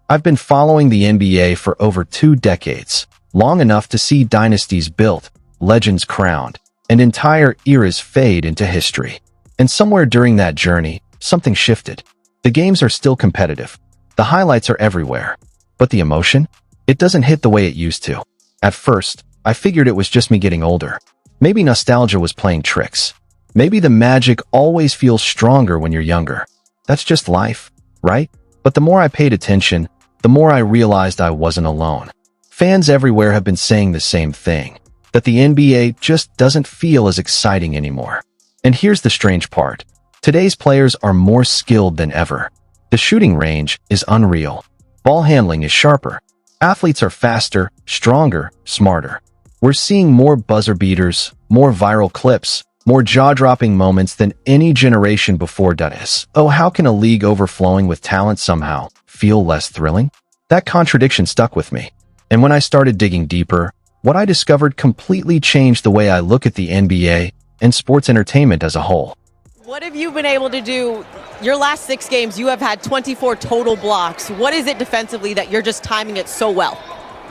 I've been following the NBA for over 2 decades, long enough to see dynasties built, legends crowned, and entire eras fade into history. And somewhere during that journey, something shifted. The games are still competitive. The highlights are everywhere. But the emotion? It doesn't hit the way it used to. At first, I figured it was just me getting older. Maybe nostalgia was playing tricks. Maybe the magic always feels stronger when you're younger. That's just life, right? But the more I paid attention, the more I realized I wasn't alone. Fans everywhere have been saying the same thing, that the NBA just doesn't feel as exciting anymore. And here's the strange part. Today's players are more skilled than ever. The shooting range is unreal. Ball handling is sharper. Athletes are faster, stronger, smarter. We're seeing more buzzer beaters, more viral clips, more jaw-dropping moments than any generation before us. Oh, how can a league overflowing with talent somehow feel less thrilling? That contradiction stuck with me. And when I started digging deeper, what I discovered completely changed the way I look at the NBA and sports entertainment as a whole. What have you been able to do? Your last 6 games, you have had 24 total blocks. What is it defensively that you're just timing it so well?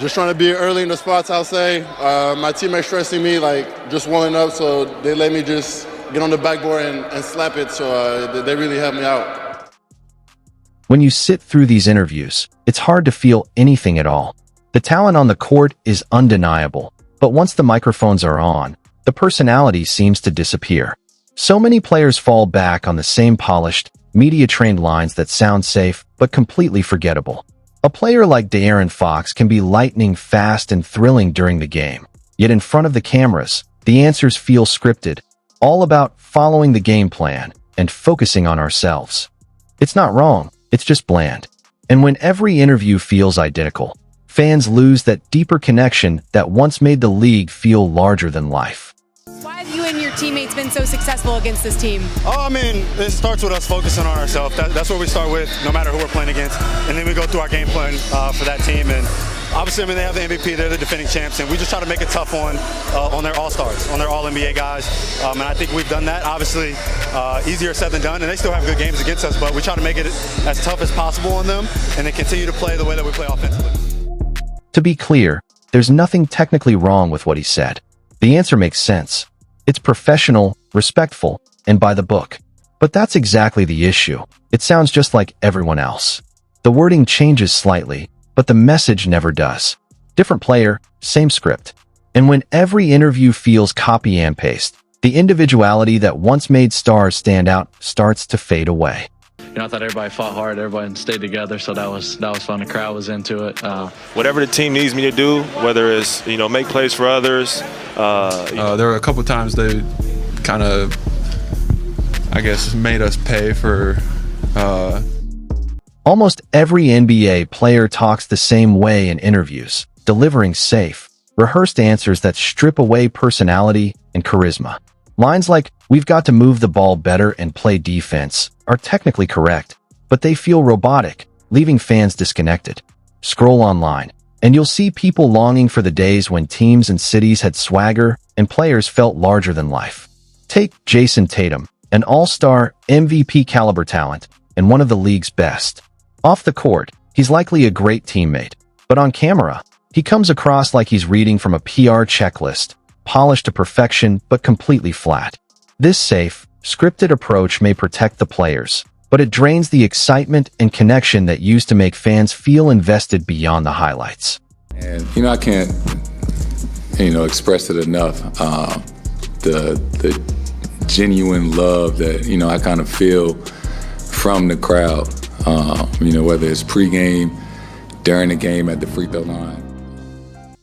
Just trying to be early in the spots, I'll say. My teammates stressing me, just warming up, so they let me just get on the backboard and slap it, so they really helped me out. When you sit through these interviews, it's hard to feel anything at all. The talent on the court is undeniable, but once the microphones are on, the personality seems to disappear. So many players fall back on the same polished, media-trained lines that sound safe but completely forgettable. A player like De'Aaron Fox can be lightning fast and thrilling during the game, yet in front of the cameras, the answers feel scripted, all about following the game plan and focusing on ourselves. It's not wrong, it's just bland. And when every interview feels identical, fans lose that deeper connection that once made the league feel larger than life. Why have you and your teammates been so successful against this team? It starts with us focusing on ourselves. That's what we start with, no matter who we're playing against. And then we go through our game plan for that team. And obviously, they have the MVP. They're the defending champs. And we just try to make it tough on their all-stars, on their all-NBA guys. And I think we've done that. Obviously, easier said than done. And they still have good games against us. But we try to make it as tough as possible on them and then continue to play the way that we play offensively. To be clear, there's nothing technically wrong with what he said. The answer makes sense. It's professional, respectful, and by the book. But that's exactly the issue. It sounds just like everyone else. The wording changes slightly, but the message never does. Different player, same script. And when every interview feels copy and paste, the individuality that once made stars stand out starts to fade away. I thought everybody fought hard, everybody stayed together, so that was fun. The crowd was into it. Whatever the team needs me to do, whether it's make plays for others. There were a couple times they kind of, made us pay for. Almost every NBA player talks the same way in interviews, delivering safe, rehearsed answers that strip away personality and charisma. Lines like, "We've got to move the ball better and play defense," are technically correct, but they feel robotic, leaving fans disconnected. Scroll online, and you'll see people longing for the days when teams and cities had swagger and players felt larger than life. Take Jason Tatum, an all-star MVP caliber talent and one of the league's best. Off the court, he's likely a great teammate, but on camera, he comes across like he's reading from a PR checklist, polished to perfection but completely flat. This safe, scripted approach may protect the players, but it drains the excitement and connection that used to make fans feel invested beyond the highlights. And, I can't, express it enough. The genuine love that, I kind of feel from the crowd, whether it's pregame, during the game, at the free throw line.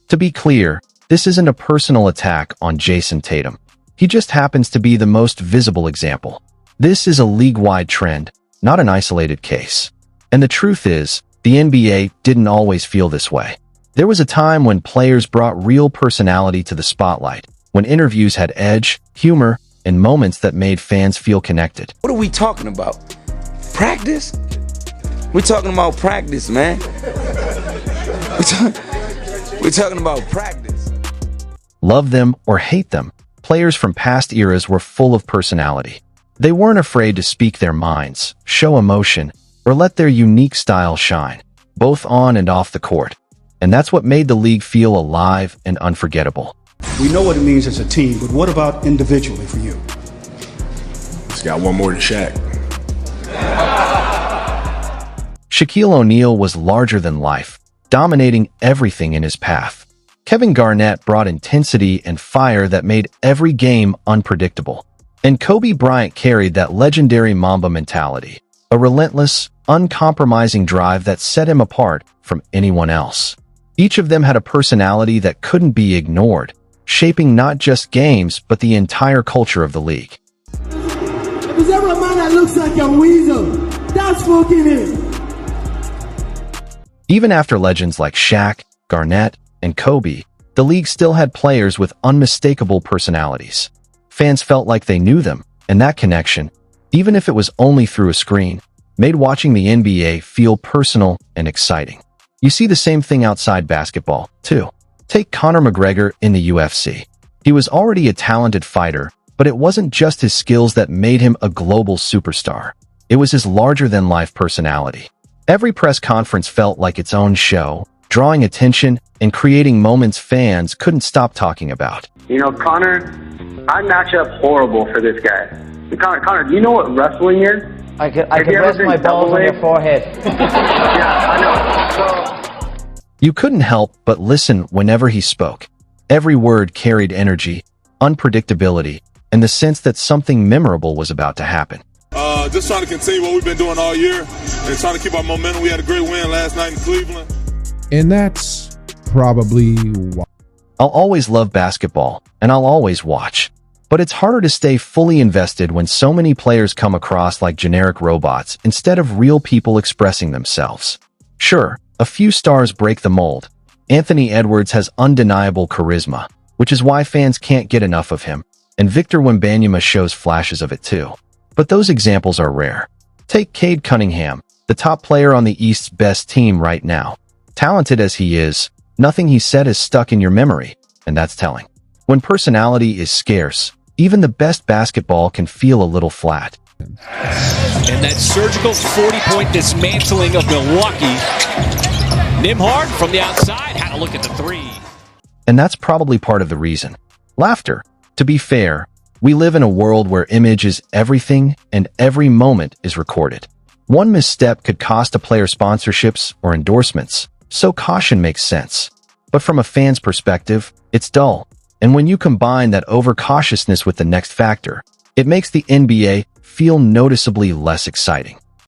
To be clear, this isn't a personal attack on Jason Tatum. He just happens to be the most visible example. This is a league-wide trend, not an isolated case. And the truth is, the NBA didn't always feel this way. There was a time when players brought real personality to the spotlight, when interviews had edge, humor, and moments that made fans feel connected. What are we talking about? Practice? We're talking about practice, man. We're talking about practice. Love them or hate them, players from past eras were full of personality. They weren't afraid to speak their minds, show emotion, or let their unique style shine. both on and off the court. And that's what made the league feel alive and unforgettable. We know what it means as a team, but what about individually for you? Just got one more than Shaq. Shaquille O'Neal was larger than life, dominating everything in his path. Kevin Garnett brought intensity and fire that made every game unpredictable. And Kobe Bryant carried that legendary Mamba mentality, a relentless, uncompromising drive that set him apart from anyone else. Each of them had a personality that couldn't be ignored, shaping not just games but the entire culture of the league. If there's ever a man that looks like a weasel, that's fucking it. Even after legends like Shaq, Garnett, and Kobe, the league still had players with unmistakable personalities. Fans felt like they knew them, and that connection, even if it was only through a screen, made watching the NBA feel personal and exciting. You see the same thing outside basketball, too. Take Conor McGregor in the UFC. He was already a talented fighter, but it wasn't just his skills that made him a global superstar. It was his larger-than-life personality. Every press conference felt like its own show, drawing attention and creating moments fans couldn't stop talking about. You know, Conor, I match up horrible for this guy. Conor, do you know what wrestling is? I could rest my balls on your forehead. Yeah, I know. You couldn't help but listen whenever he spoke. Every word carried energy, unpredictability, and the sense that something memorable was about to happen. Just trying to continue what we've been doing all year and trying to keep our momentum. We had a great win last night in Cleveland. And that's probably why. I'll always love basketball, and I'll always watch. But it's harder to stay fully invested when so many players come across like generic robots instead of real people expressing themselves. Sure, a few stars break the mold. Anthony Edwards has undeniable charisma, which is why fans can't get enough of him, and Victor Wembanyama shows flashes of it too. But those examples are rare. Take Cade Cunningham, the top player on the East's best team right now. Talented as he is, nothing he said is stuck in your memory, and that's telling. When personality is scarce, even the best basketball can feel a little flat. And that surgical 40-point dismantling of Milwaukee. Nembhard from the outside had a look at the three. And that's probably part of the reason. Laughter. To be fair, we live in a world where image is everything and every moment is recorded. One misstep could cost a player sponsorships or endorsements, so caution makes sense. But from a fan's perspective, it's dull. And when you combine that overcautiousness with the next factor, it makes the NBA feel noticeably less exciting.